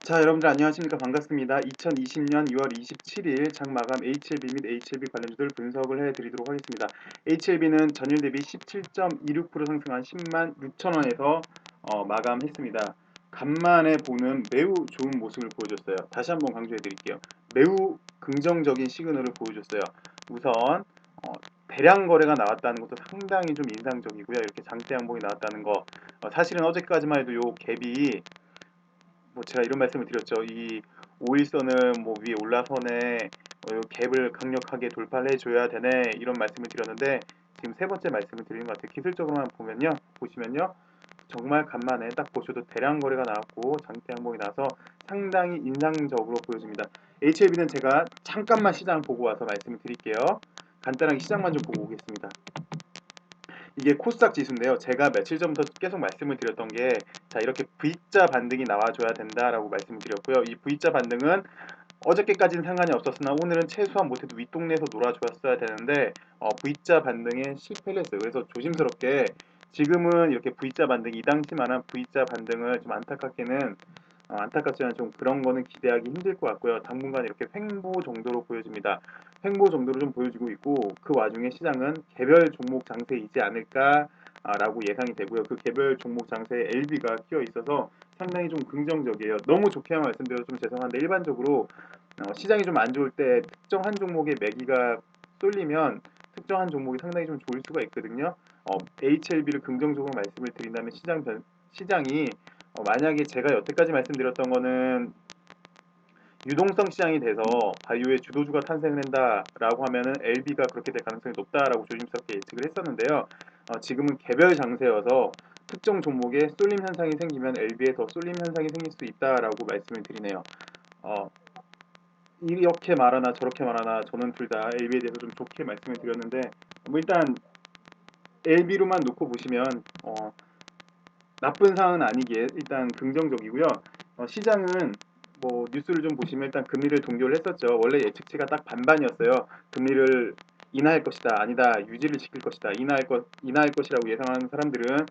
자, 여러분들 안녕하십니까? 반갑습니다. 2020년 2월 27일 장마감 HLB 및 HLB 관련주들 분석을 해드리도록 하겠습니다. HLB는 전일 대비 17.26% 상승한 10만 6천 원에서 마감했습니다. 간만에 보는 매우 좋은 모습을 보여줬어요. 다시 한번 강조해드릴게요. 매우 긍정적인 시그널을 보여줬어요. 우선 대량 거래가 나왔다는 것도 상당히 좀 인상적이고요. 이렇게 장대 양봉이 나왔다는 거, 사실은 어제까지만 해도 요 갭이 뭐 제가 이런 말씀을 드렸죠. 이 5일선을 뭐 위에 올라서네, 요 갭을 강력하게 돌파를 해줘야 되네, 이런 말씀을 드렸는데 지금 세 번째 말씀을 드리는 것 같아요. 기술적으로만 보시면요, 정말 간만에 딱 보셔도 대량 거래가 나왔고 장대 양봉이 나서 상당히 인상적으로 보여집니다. HLB는 제가 잠깐만 시장 보고 와서 말씀을 드릴게요. 간단하게 시장만 좀 보고 오겠습니다. 이게 코스닥 지수인데요. 제가 며칠 전부터 계속 말씀을 드렸던 게, 자, 이렇게 V자 반등이 나와줘야 된다라고 말씀을 드렸고요. 이 V자 반등은 어저께까지는 상관이 없었으나 오늘은 최소한 못해도 윗동네에서 놀아주었어야 되는데 V자 반등에 실패를 했어요. 그래서 조심스럽게 지금은 이렇게 V자 반등, 이 당시만한 V자 반등을 좀 안타깝게는 안타깝지만 좀 그런 거는 기대하기 힘들 것 같고요. 당분간 이렇게 횡보 정도로 보여집니다. 횡보 정도로 좀 보여지고 있고, 그 와중에 시장은 개별 종목 장세이지 않을까라고 예상이 되고요. 그 개별 종목 장세에 LB가 끼어 있어서 상당히 좀 긍정적이에요. 너무 좋게만 말씀드려서 좀 죄송한데, 일반적으로 시장이 좀 안 좋을 때 특정한 종목의 매기가 쏠리면 특정한 종목이 상당히 좀 좋을 수가 있거든요. HLB를 긍정적으로 말씀을 드린다면 시장이 만약에 제가 여태까지 말씀드렸던 거는 유동성 시장이 돼서 바이오의 주도주가 탄생을 한다라고 하면은 LB가 그렇게 될 가능성이 높다라고 조심스럽게 예측을 했었는데요. 지금은 개별 장세여서 특정 종목에 쏠림 현상이 생기면 LB에 더 쏠림 현상이 생길 수 있다라고 말씀을 드리네요. 어, 이렇게 말하나 저렇게 말하나 저는 둘 다 LB에 대해서 좀 좋게 말씀을 드렸는데, 뭐 일단 LB로만 놓고 보시면 나쁜 상황은 아니기에 일단 긍정적이고요. 시장은 뭐 뉴스를 좀 보시면 일단 금리를 동결을 했었죠. 원래 예측치가 딱 반반이었어요. 금리를 인하할 것이다, 아니다, 유지를 시킬 것이다, 인하할 것이라고 예상하는 사람들은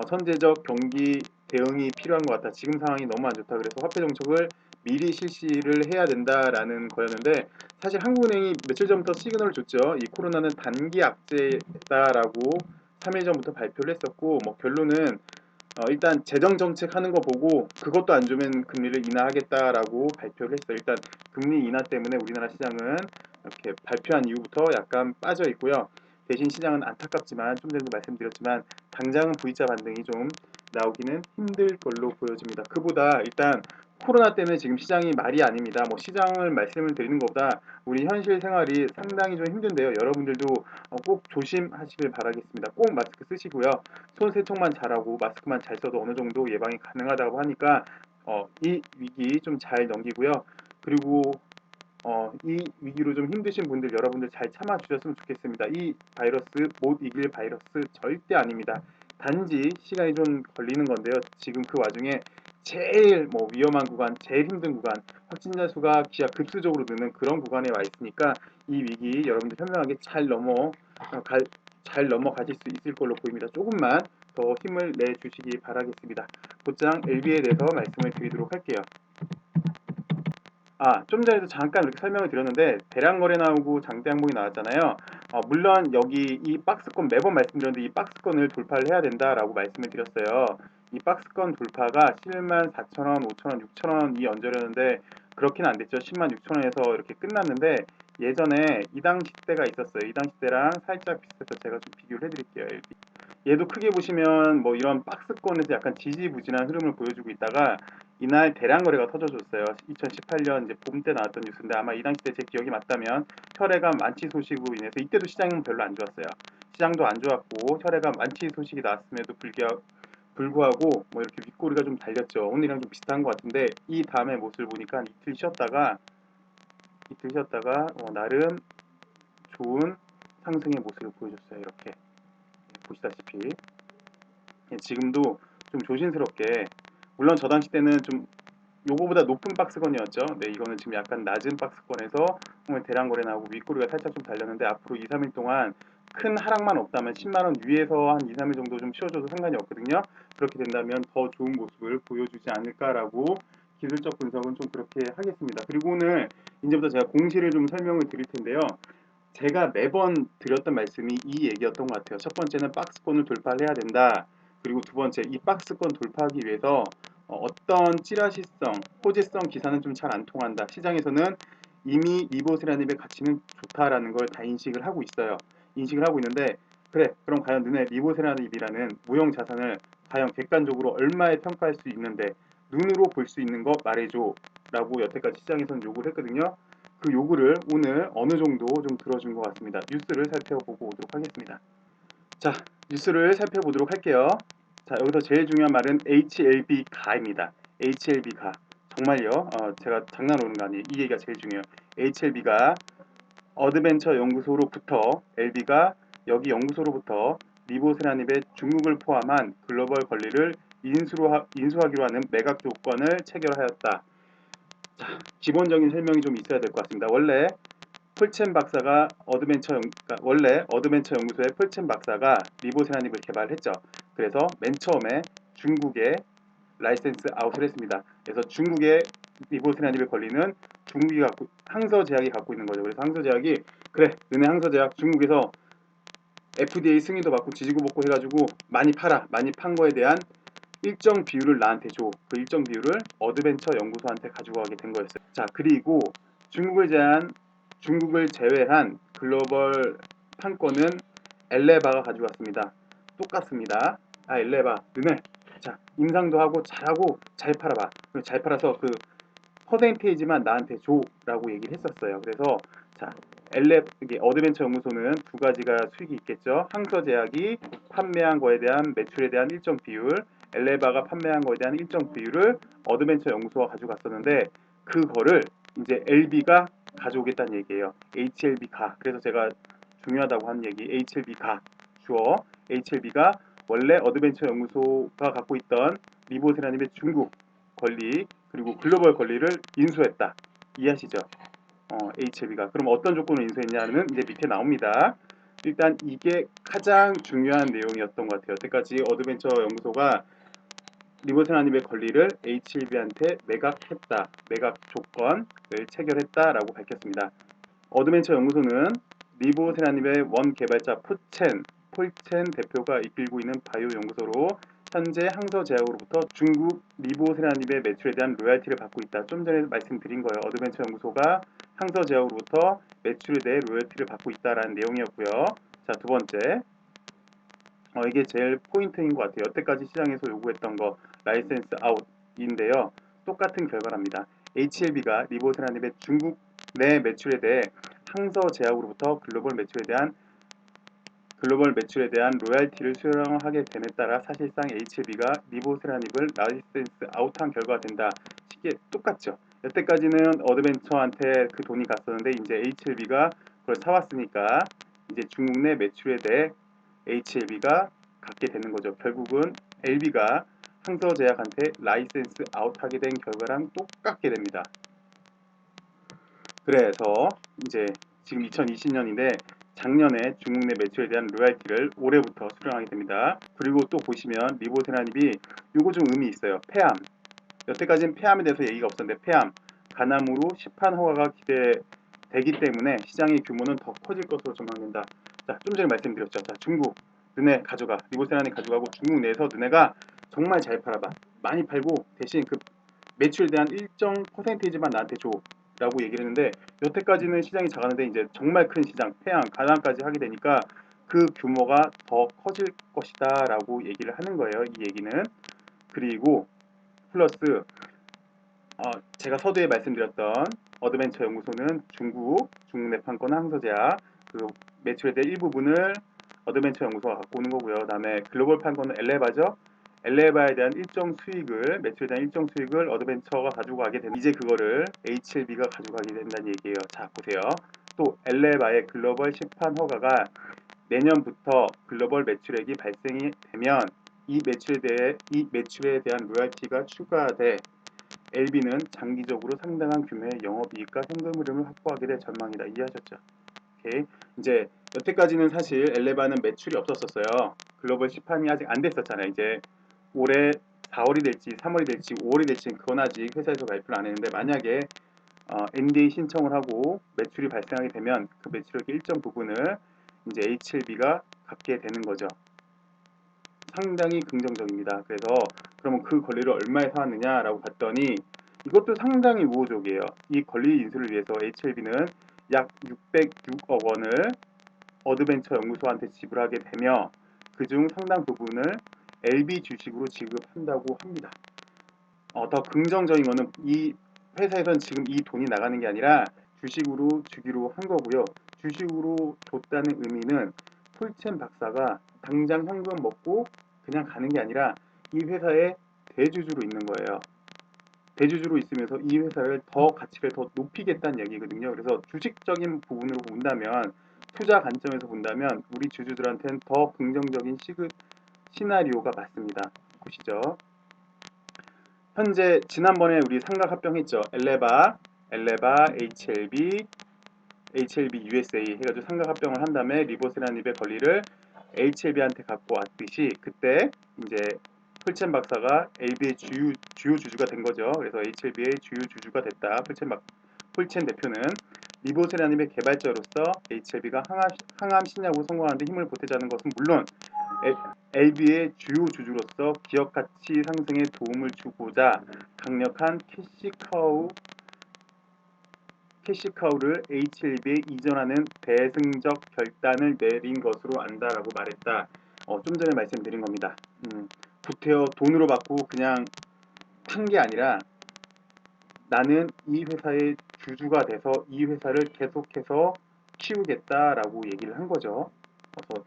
선제적 경기 대응이 필요한 것 같다. 지금 상황이 너무 안 좋다. 그래서 화폐 정책을 미리 실시를 해야 된다라는 거였는데, 사실 한국은행이 며칠 전부터 시그널을 줬죠. 이 코로나는 단기 악재다라고 3일 전부터 발표를 했었고, 뭐 결론은 일단 재정 정책 하는 거 보고 그것도 안 좋으면 금리를 인하하겠다라고 발표를 했어요. 일단 금리 인하 때문에 우리나라 시장은 이렇게 발표한 이후부터 약간 빠져 있고요. 대신 시장은 안타깝지만 좀 전에도 말씀드렸지만 당장은 V자 반등이 좀 나오기는 힘들 걸로 보여집니다. 그보다 일단 코로나 때문에 지금 시장이 말이 아닙니다. 뭐 시장을 말씀을 드리는 것보다 우리 현실 생활이 상당히 좀 힘든데요. 여러분들도 꼭 조심하시길 바라겠습니다. 꼭 마스크 쓰시고요. 손 세척만 잘하고 마스크만 잘 써도 어느 정도 예방이 가능하다고 하니까 이 위기 좀 잘 넘기고요. 그리고 이 위기로 좀 힘드신 분들, 여러분들 잘 참아주셨으면 좋겠습니다. 이 바이러스 못 이길 바이러스 절대 아닙니다. 단지 시간이 좀 걸리는 건데요. 지금 그 와중에 제일 뭐 위험한 구간, 제일 힘든 구간, 확진자 수가 기하급수적으로 느는 그런 구간에 와 있으니까 이 위기 여러분들 현명하게 잘 넘어가실 수 있을 걸로 보입니다. 조금만 더 힘을 내주시기 바라겠습니다. 곧장 LB에 대해서 말씀을 드리도록 할게요. 좀 전에도 잠깐 이렇게 설명을 드렸는데 대량 거래 나오고 장대 항목이 나왔잖아요. 물론 여기 이 박스권 매번 말씀드렸는데 이 박스권을 돌파를 해야 된다라고 말씀을 드렸어요. 이 박스권 돌파가 11만 4천원, 5천원, 6천원이 언저렸는데 그렇게는 안 됐죠. 10만 6천원에서 이렇게 끝났는데 예전에 이 당시 때가 있었어요. 이 당시 때랑 살짝 비슷해서 제가 좀 비교를 해드릴게요. 얘도 크게 보시면 뭐 이런 박스권에서 약간 지지부진한 흐름을 보여주고 있다가 이날 대량 거래가 터져줬어요. 2018년 이제 봄 때 나왔던 뉴스인데 아마 이 당시 때 제 기억이 맞다면 혈액암 완치 소식으로 인해서 이때도 시장은 별로 안 좋았어요. 시장도 안 좋았고 혈액암 완치 소식이 나왔음에도 불구하고 뭐 이렇게 윗꼬리가 좀 달렸죠. 오늘이랑 좀 비슷한 것 같은데 이 다음에 모습을 보니까 이틀 쉬었다가 나름 좋은 상승의 모습을 보여줬어요. 이렇게 보시다시피 지금도 좀 조심스럽게, 물론 저 당시 때는 좀 요거보다 높은 박스권이었죠. 네, 이거는 지금 약간 낮은 박스권에서 오늘 대량 거래 나오고 윗꼬리가 살짝 좀 달렸는데 앞으로 2, 3일 동안 큰 하락만 없다면 10만 원 위에서 한 2, 3일 정도 좀 쉬어줘도 상관이 없거든요. 그렇게 된다면 더 좋은 모습을 보여주지 않을까라고 기술적 분석은 좀 그렇게 하겠습니다. 그리고 오늘 이제부터 제가 공시를 좀 설명을 드릴 텐데요. 제가 매번 드렸던 말씀이 이 얘기였던 것 같아요. 첫 번째는 박스권을 돌파를 해야 된다. 그리고 두 번째, 이 박스권 돌파하기 위해서 어떤 찌라시성, 호재성 기사는 좀 잘 안 통한다. 시장에서는 이미 리보세라님의 가치는 좋다라는 걸 다 인식을 하고 있어요. 인식을 하고 있는데, 그래, 그럼 과연 너네 리보세라님이라는 무형 자산을 과연 객관적으로 얼마에 평가할 수 있는데 눈으로 볼 수 있는 거 말해줘 라고 여태까지 시장에서는 요구를 했거든요. 그 요구를 오늘 어느 정도 좀 들어준 것 같습니다. 뉴스를 살펴보고 오도록 하겠습니다. 자, 뉴스를 살펴보도록 할게요. 자, 여기서 제일 중요한 말은 HLB가입니다. HLB가. 정말요? 제가 장난으로 오는 거 아니에요. 이 얘기가 제일 중요해요. HLB가 어드벤처 연구소로부터 LB가 여기 연구소로부터 리보세라닙의 중국을 포함한 글로벌 권리를 인수하기로 하는 매각 조건을 체결하였다. 자, 기본적인 설명이 좀 있어야 될 것 같습니다. 원래 어드벤처 연구소의 폴첸 박사가 리보세라닙을 개발했죠. 그래서 맨 처음에 중국에 라이센스 아웃을 했습니다. 그래서 중국의 리보세라닙의 권리는 중국이 항서제약이 갖고 있는 거죠. 그래서 항서제약이 그래, 너네 항서제약 중국에서 FDA 승인도 받고 지지고 받고 해가지고 많이 팔아. 많이 판 거에 대한 일정 비율을 나한테 줘. 그 일정 비율을 어드벤처 연구소한테 가지고 가게 된 거였어요. 자, 그리고 중국을 제외한 글로벌 판권은 엘레바가 가져갔습니다. 똑같습니다. 엘레바, 너네 자, 임상도 하고 잘하고 잘 팔아봐. 잘 팔아서 그 퍼센테이지만 나한테 줘라고 얘기를 했었어요. 그래서 자, 이게 어드벤처 연구소는 두 가지가 수익이 있겠죠. 항서제약이 판매한 거에 대한 매출에 대한 일정 비율, 엘레바가 판매한 거에 대한 일정 비율을 어드벤처 연구소가 가져갔었는데 그거를 이제 LB가 가져오겠다는 얘기예요. HLB가. 그래서 제가 중요하다고 한 얘기 HLB가 주어 HLB가 원래 어드벤처 연구소가 갖고 있던 리보세라님의 중국 권리 그리고 글로벌 권리를 인수했다. 이해하시죠? HLB가. 그럼 어떤 조건을 인수했냐는 이제 밑에 나옵니다. 일단 이게 가장 중요한 내용이었던 것 같아요. 여태까지 어드벤처 연구소가 리보세라님의 권리를 HLB한테 매각했다. 매각 조건을 체결했다라고 밝혔습니다. 어드벤처 연구소는 리보세라닙의 원 개발자 폴첸 대표가 이끌고 있는 바이오 연구소로 현재 항서제약으로부터 중국 리보세라닙의 매출에 대한 로열티를 받고 있다. 좀 전에 말씀드린 거예요. 어드벤처 연구소가 항서제약으로부터 매출에 대해 로열티를 받고 있다라는 내용이었고요. 자, 두 번째. 이게 제일 포인트인 것 같아요. 여태까지 시장에서 요구했던 거 라이센스 아웃인데요. 똑같은 결과랍니다. HLB가 리보세라닙의 중국 내 매출에 대해 항서제약으로부터 글로벌 매출에 대한 로얄티를 수령하게 됨에 따라 사실상 HLB가 리보세라닙을 라이센스 아웃한 결과가 된다. 쉽게 똑같죠. 여태까지는 어드벤처한테 그 돈이 갔었는데 이제 HLB가 그걸 사왔으니까 이제 중국 내 매출에 대해 HLB가 갖게 되는 거죠. 결국은 LB가 항서제약한테 라이센스 아웃하게 된 결과랑 똑같게 됩니다. 그래서 이제 지금 2020년인데 작년에 중국 내 매출에 대한 로얄티를 올해부터 수령하게 됩니다. 그리고 또 보시면 리보세라닙이 요거 좀 의미 있어요. 폐암. 여태까지는 폐암에 대해서 얘기가 없었는데 폐암, 간암으로 시판 허가가 기대되기 때문에 시장의 규모는 더 커질 것으로 전망된다. 자, 좀 전에 말씀드렸죠. 자, 중국 너네 가져가. 리보세라닙 가져가고 중국 내에서 너네가 정말 잘 팔아봐. 많이 팔고 대신 그 매출에 대한 일정 퍼센테이지만 나한테 줘. 라고 얘기를 했는데 여태까지는 시장이 작았는데 이제 정말 큰 시장, 폐암, 간암까지 하게 되니까 그 규모가 더 커질 것이다 라고 얘기를 하는 거예요. 이 얘기는. 그리고 플러스 제가 서두에 말씀드렸던 어드벤처 연구소는 중국 내판권 항서제약 그 매출에 대한 일부분을 어드벤처 연구소가 갖고 오는 거고요. 그 다음에 글로벌 판권은 엘레바죠. 엘레바에 대한 일정 수익을 매출에 대한 일정 수익을 어드벤처가 가지고 가게 되는 이제 그거를 HLB가 가져가게 된다는 얘기예요. 자, 보세요. 또 엘레바의 글로벌 시판 허가가 내년부터 글로벌 매출액이 발생이 되면 이 매출에 대한 로열티가 추가돼 LB는 장기적으로 상당한 규모의 영업이익과 현금 흐름을 확보하게 될 전망이다. 이해하셨죠? 오케이. 이제 여태까지는 사실 엘레바는 매출이 없었었어요. 글로벌 시판이 아직 안 됐었잖아요. 이제 올해 4월이 될지 3월이 될지 5월이 될지 그건 아직 회사에서 발표를 안 했는데, 만약에 NDA 신청을 하고 매출이 발생하게 되면 그 매출액의 일정 부분을 이제 H-L-B가 갖게 되는 거죠. 상당히 긍정적입니다. 그래서 그러면 그 권리를 얼마에 사왔느냐라고 봤더니 이것도 상당히 우호적이에요. 이 권리 인수를 위해서 H-L-B는 약 606억 원을 어드벤처 연구소한테 지불하게 되며 그중 상당 부분을 LB 주식으로 지급한다고 합니다. 더 긍정적인 거는 이 회사에선 지금 이 돈이 나가는 게 아니라 주식으로 주기로 한 거고요. 주식으로 줬다는 의미는 폴첸 박사가 당장 현금 먹고 그냥 가는 게 아니라 이 회사의 대주주로 있는 거예요. 대주주로 있으면서 이 회사를 더 가치를 더 높이겠다는 얘기거든요. 그래서 주식적인 부분으로 본다면, 투자 관점에서 본다면 우리 주주들한테는 더 긍정적인 시나리오가 맞습니다. 보시죠. 현재 지난번에 우리 삼각 합병했죠. 엘레바, HLB, HLB USA 해가지고 삼각 합병을 한 다음에 리보세라닙의 권리를 HLB한테 갖고 왔듯이 그때 이제 폴첸 박사가 LB의 주요 주주가 된 거죠. 그래서 HLB의 주요 주주가 됐다. 폴첸 대표는 리보세라닙의 개발자로서 HLB가 항암 신약으로 성공하는데 힘을 보태자는 것은 물론 LB의 주요 주주로서 기업 가치 상승에 도움을 주고자 강력한 캐시카우를 HLB에 이전하는 대승적 결단을 내린 것으로 안다라고 말했다. 좀 전에 말씀드린 겁니다. 부태어 돈으로 받고 그냥 탄 게 아니라 나는 이 회사의 주주가 돼서 이 회사를 계속해서 키우겠다라고 얘기를 한 거죠. 그래서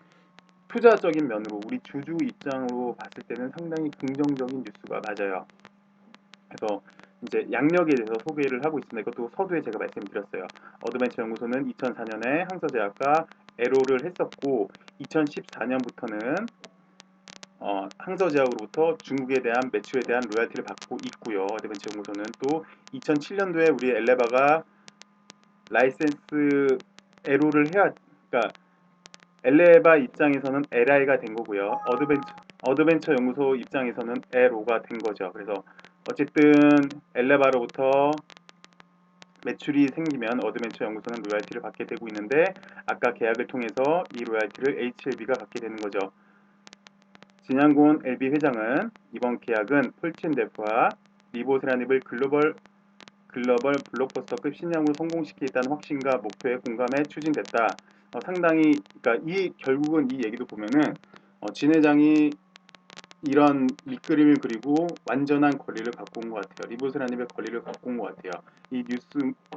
투자적인 면으로 우리 주주 입장으로 봤을 때는 상당히 긍정적인 뉴스가 맞아요. 그래서 이제 양력에 대해서 소개를 하고 있습니다. 이것도 서두에 제가 말씀드렸어요. 어드벤처 연구소는 2004년에 항서제약과 에로를 했었고 2014년부터는 항서제약으로부터 중국에 대한 매출에 대한 로열티를 받고 있고요. 어드벤처 연구소는 또 2007년도에 우리 엘레바가 라이센스 에로를 그러니까 엘레바 입장에서는 LI가 된 거고요. 어드벤처 연구소 입장에서는 LO가 된 거죠. 그래서 어쨌든 엘레바로부터 매출이 생기면 어드벤처 연구소는 로열티를 받게 되고 있는데, 아까 계약을 통해서 이 로열티를 HLB가 갖게 되는 거죠. 진양곤 LB 회장은 이번 계약은 폴첸 대표와 리보세라닙을 글로벌 블록버스터급 신약으로 성공시키겠다는 확신과 목표에 공감해 추진됐다. 상당히 그러니까 결국은 이 얘기도 보면은 진 회장이 이런 밑그림을 그리고 완전한 권리를 갖고 온 것 같아요. 리보세라닙의 권리를 갖고 온 것 같아요. 이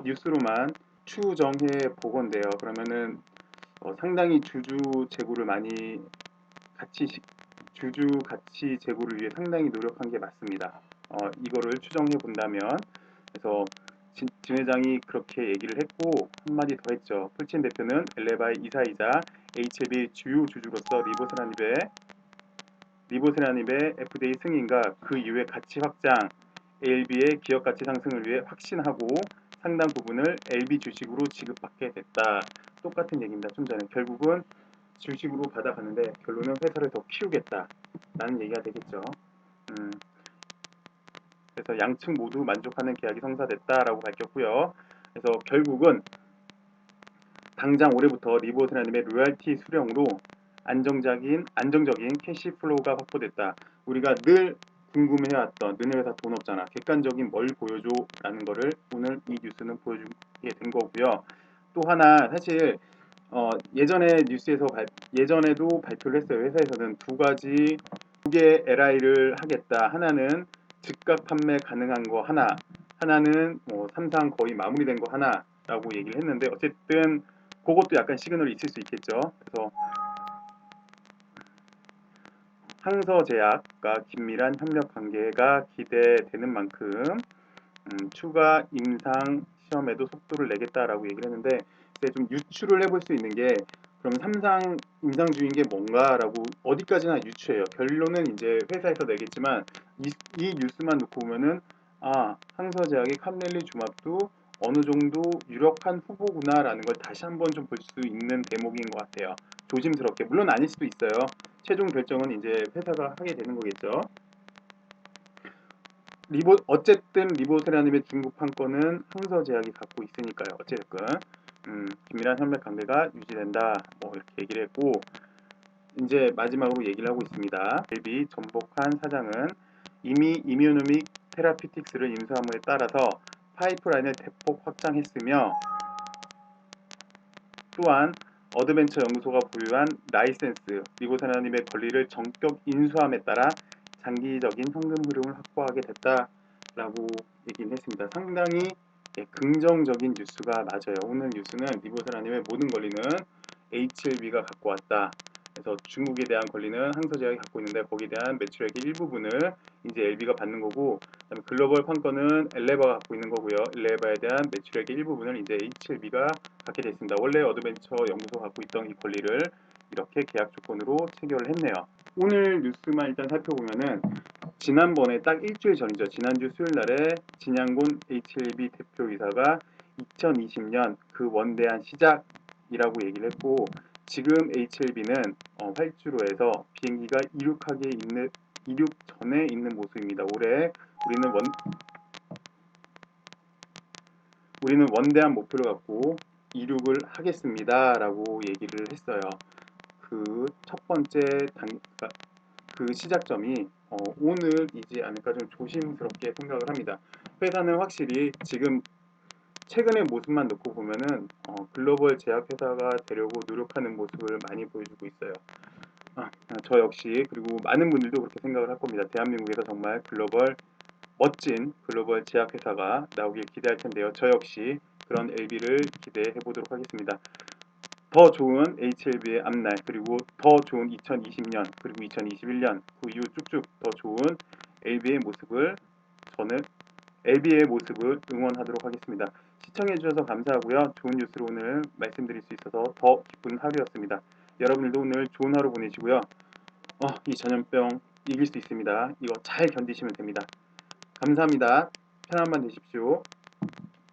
뉴스로만 추정해 보건데요. 그러면은 상당히 주주 재고를 많이 주주 가치 제고를 위해 상당히 노력한 게 맞습니다. 이거를 추정해 본다면, 그래서 진 회장이 그렇게 얘기를 했고 한마디 더 했죠. 폴첸 대표는 엘레바의 이사이자 HLB 주요 주주로서 리보세라닙의 FDA 승인과 그 이후의 가치 확장, ALB의 기업 가치 상승을 위해 확신하고 상당 부분을 LB 주식으로 지급받게 됐다. 똑같은 얘기입니다. 좀 전에 결국은 주식으로 받아가는데 결론은 회사를 더 키우겠다라는 얘기가 되겠죠. 그래서 양측 모두 만족하는 계약이 성사됐다라고 밝혔고요. 그래서 결국은 당장 올해부터 리보세라님의 로열티 수령으로 안정적인 캐시플로우가 확보됐다. 우리가 늘 궁금해왔던 너네 회사 돈 없잖아. 객관적인 뭘 보여줘? 라는 거를 오늘 이 뉴스는 보여주게 된 거고요. 또 하나 사실 예전에 예전에도 발표를 했어요. 회사에서는 두 개 LI를 하겠다. 하나는 즉각 판매 가능한 거 하나는 뭐 3상 거의 마무리된 거 하나라고 얘기를 했는데, 어쨌든 그것도 약간 시그널이 있을 수 있겠죠. 그래서 항서제약과 긴밀한 협력 관계가 기대되는 만큼 추가 임상 시험에도 속도를 내겠다라고 얘기를 했는데, 이제 좀 유추를 해볼 수 있는 게, 그럼 3상 임상주의인 게 뭔가라고 어디까지나 유추해요. 결론은 이제 회사에서 내겠지만 이 뉴스만 놓고 보면은 항서제약의 캄렐리주맙도 어느 정도 유력한 후보구나라는 걸 다시 한번 좀 볼 수 있는 대목인 것 같아요. 조심스럽게, 물론 아닐 수도 있어요. 최종 결정은 이제 회사가 하게 되는 거겠죠. 어쨌든 리보세라님의 중국 판권은 흥서제약이 갖고 있으니까요. 어쨌든 긴밀한 혈맥 관계가 유지된다. 뭐 이렇게 얘기를 했고 이제 마지막으로 얘기를 하고 있습니다. LB 전복한 사장은 이미 이뮤노믹 테라피틱스를 인수함에 따라서 파이프라인을 대폭 확장했으며 또한 어드벤처 연구소가 보유한 라이센스 리보세라님의 권리를 전격 인수함에 따라 장기적인 현금 흐름을 확보하게 됐다라고 얘기를 했습니다. 상당히 긍정적인 뉴스가 맞아요. 오늘 뉴스는 리보세라님의 모든 권리는 HLB가 갖고 왔다. 그래서 중국에 대한 권리는 항서제약이 갖고 있는데 거기에 대한 매출액의 일부분을 이제 LB가 받는 거고, 그다음에 글로벌 판권은 엘레바가 갖고 있는 거고요. 엘레바에 대한 매출액의 일부분을 이제 HLB가 갖게 됐습니다. 원래 어드벤처 연구소가 갖고 있던 이 권리를 이렇게 계약 조건으로 체결을 했네요. 오늘 뉴스만 일단 살펴보면은 지난번에 딱 일주일 전이죠. 지난주 수요일 날에 진양곤 HLB 대표이사가 2020년 그 원대한 시작이라고 얘기를 했고, 지금 HLB는 활주로에서 비행기가 이륙 전에 있는 모습입니다. 올해 우리는 원대한 목표를 갖고 이륙을 하겠습니다. 라고 얘기를 했어요. 그 첫 번째 그 시작점이 오늘이지 않을까 좀 조심스럽게 생각을 합니다. 회사는 확실히 지금 최근의 모습만 놓고 보면은 글로벌 제약회사가 되려고 노력하는 모습을 많이 보여주고 있어요. 저 역시 그리고 많은 분들도 그렇게 생각을 할 겁니다. 대한민국에서 정말 멋진 글로벌 제약회사가 나오길 기대할 텐데요. 저 역시 그런 LB를 기대해 보도록 하겠습니다. 더 좋은 HLB의 앞날, 그리고 더 좋은 2020년 그리고 2021년 그 이후 쭉쭉 더 좋은 LB의 모습을 응원하도록 하겠습니다. 시청해 주셔서 감사하고요. 좋은 뉴스로 오늘 말씀드릴 수 있어서 더 기쁜 하루였습니다. 여러분들도 오늘 좋은 하루 보내시고요. 이 전염병 이길 수 있습니다. 이거 잘 견디시면 됩니다. 감사합니다. 편한 밤 되십시오.